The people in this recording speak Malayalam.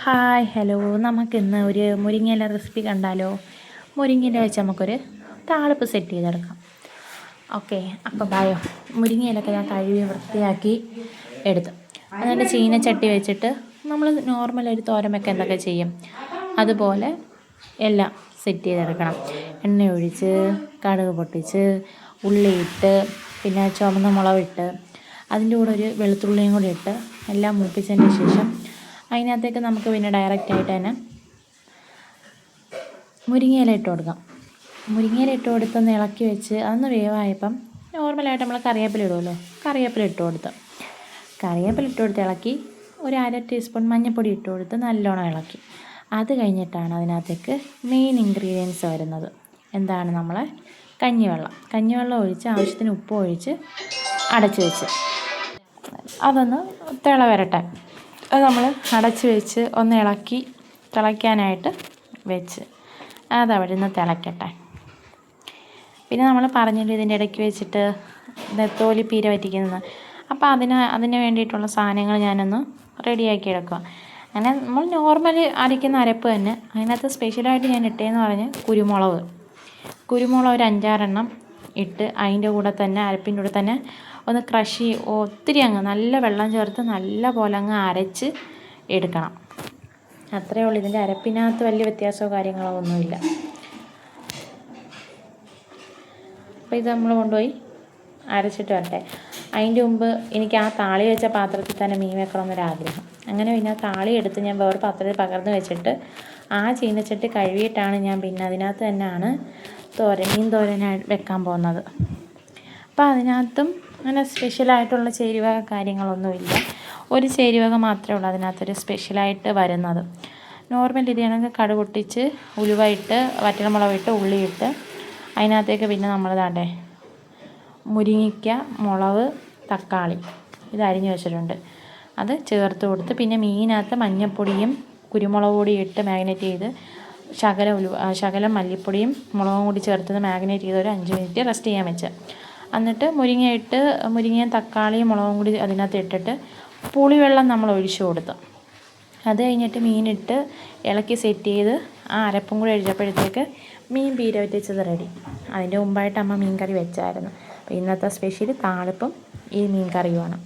ഹായ് ഹലോ, നമുക്കിന്ന് ഒരു മുരിങ്ങയില റെസിപ്പി കണ്ടാലോ? മുരിങ്ങയില വെച്ച് നമുക്കൊരു താളിപ്പ് സെറ്റ് ചെയ്തെടുക്കാം. ഓക്കെ, അപ്പോൾ ബായോ. മുരിങ്ങയിലൊക്കെ ഞാൻ കഴുകി വൃത്തിയാക്കി എടുത്തു. എന്നിട്ട് ചീനച്ചട്ടി വെച്ചിട്ട് നമ്മൾ നോർമൽ ഒരു തോരൻ വെക്കാൻ എന്തൊക്കെ ചെയ്യും അതുപോലെ എല്ലാം സെറ്റ് ചെയ്തെടുക്കണം. എണ്ണ ഒഴിച്ച് കടുക് പൊട്ടിച്ച് ഉള്ളിയിട്ട് പിന്നെ ചുവന്ന മുളകിട്ട് അതിൻ്റെ കൂടെ ഒരു വെളുത്തുള്ളിയും കൂടി ഇട്ട് എല്ലാം മൂപ്പിച്ചതിന് ശേഷം അതിനകത്തേക്ക് നമുക്ക് പിന്നെ ഡയറക്റ്റായിട്ട് തന്നെ മുരിങ്ങയില ഇട്ട് കൊടുക്കാം. മുരിങ്ങയില ഇട്ട് കൊടുത്തൊന്ന് ഇളക്കി വെച്ച് അതൊന്ന് വേവായപ്പം നോർമലായിട്ട് നമ്മൾ കറിവേപ്പില ഇടുമല്ലോ, കറിവേപ്പില ഇട്ട് കൊടുത്ത് ഇളക്കി ഒരു 1/2 ടീസ്പൂൺ മഞ്ഞൾപ്പൊടി ഇട്ട് കൊടുത്ത് നല്ലോണം ഇളക്കി. അത് കഴിഞ്ഞിട്ടാണ് അതിനകത്തേക്ക് മെയിൻ ഇൻഗ്രീഡിയൻസ് വരുന്നത്. എന്താണ്? നമ്മളെ കഞ്ഞിവെള്ളം ഒഴിച്ച് ആവശ്യത്തിന് ഉപ്പ് ഒഴിച്ച് അടച്ച് വെച്ച് അതൊന്ന് തിള വരട്ടെ. അത് നമ്മൾ അടച്ച് വെച്ച് ഒന്ന് ഇളക്കി തിളയ്ക്കാനായിട്ട് വെച്ച് അതവിടെ നിന്ന് തിളയ്ക്കട്ടെ. പിന്നെ നമ്മൾ പറഞ്ഞിട്ട് ഇതിൻ്റെ ഇടയ്ക്ക് വെച്ചിട്ട് നെത്തോലി പീര വറ്റിക്കുന്നത്. അപ്പോൾ അതിന് വേണ്ടിയിട്ടുള്ള സാധനങ്ങൾ ഞാനൊന്ന് റെഡിയാക്കി എടുക്കുക. അങ്ങനെ നമ്മൾ നോർമലി അരയ്ക്കുന്ന അരപ്പ് തന്നെ. അതിനകത്ത് സ്പെഷ്യലായിട്ട് ഞാൻ ഇട്ടതെന്ന് പറഞ്ഞ് കുരുമുളക് ഒരു 5-6 എണ്ണം ഇട്ട് അതിൻ്റെ കൂടെ തന്നെ അരപ്പിൻ്റെ കൂടെ തന്നെ ഒന്ന് ഒത്തിരി അങ്ങ് നല്ല വെള്ളം ചേർത്ത് നല്ല പോലെ അങ്ങ് അരച്ച് എടുക്കണം. അത്രയേ ഉള്ളൂ. ഇതിൻ്റെ അരപ്പിനകത്ത് വലിയ വ്യത്യാസമോ കാര്യങ്ങളോ ഒന്നുമില്ല. അപ്പോൾ ഇത് നമ്മൾ കൊണ്ടുപോയി അരച്ചിട്ട് വരട്ടെ. അതിൻ്റെ മുമ്പ് എനിക്ക് ആ താളി വെച്ച പാത്രത്തിൽ തന്നെ മീൻ വെക്കണമെന്നൊരാഗ്രഹം. അങ്ങനെ പിന്നെ താളി എടുത്ത് ഞാൻ വേറെ പാത്രത്തിൽ പകർന്ന് വെച്ചിട്ട് ആ ചീനച്ചട്ടി കഴുകിയിട്ടാണ് ഞാൻ പിന്നെ അതിനകത്ത് തന്നെയാണ് മീൻ തോരനായി വെക്കാൻ പോകുന്നത്. അപ്പോൾ അതിനകത്തും അങ്ങനെ സ്പെഷ്യലായിട്ടുള്ള ചേരുവ കാര്യങ്ങളൊന്നുമില്ല. ഒരു ചേരുവക മാത്രമേ ഉള്ളൂ അതിനകത്തൊരു സ്പെഷ്യലായിട്ട് വരുന്നത്. നോർമൽ രീതിയാണെങ്കിൽ കടുക് പൊട്ടിച്ച് ഉലുവ ഇട്ട് വറ്റൽമുളക് ഇട്ട് ഉള്ളിയിട്ട് അതിനകത്തേക്ക് പിന്നെ നമ്മൾ മുരിങ്ങയ്ക്ക, മുളക്, തക്കാളി ഇത് അരിഞ്ഞ് വെച്ചിട്ടുണ്ട്. അത് ചേർത്ത് കൊടുത്ത് പിന്നെ മീനകത്ത് മഞ്ഞൾപ്പൊടിയും കുരുമുളക് പൊടിയും ഇട്ട് മാഗ്നേറ്റ് ചെയ്ത് ശകലം മല്ലിപ്പൊടിയും മുളകും കൂടി ചേർത്ത് മാഗ്നേറ്റ് ചെയ്ത് ഒരു 5 മിനിറ്റ് റെസ്റ്റ് ചെയ്യാൻ വെച്ച്. എന്നിട്ട് മുരിങ്ങയും തക്കാളിയും മുളകും കൂടി അതിനകത്ത് ഇട്ടിട്ട് പുളിവെള്ളം നമ്മൾ ഒഴിച്ചു കൊടുത്തു. അത് കഴിഞ്ഞിട്ട് മീനിട്ട് ഇളക്കി സെറ്റ് ചെയ്ത് ആ അരപ്പും കൂടി ഒഴിച്ചപ്പോഴത്തേക്ക് മീൻ പീര വറ്റിച്ചത് റെഡി. അതിൻ്റെ മുമ്പായിട്ട് അമ്മ മീൻ കറി വെച്ചായിരുന്നു. അപ്പോൾ ഇന്നത്തെ സ്പെഷ്യൽ താളിപ്പും ഈ മീൻ കറിയുമാണ്.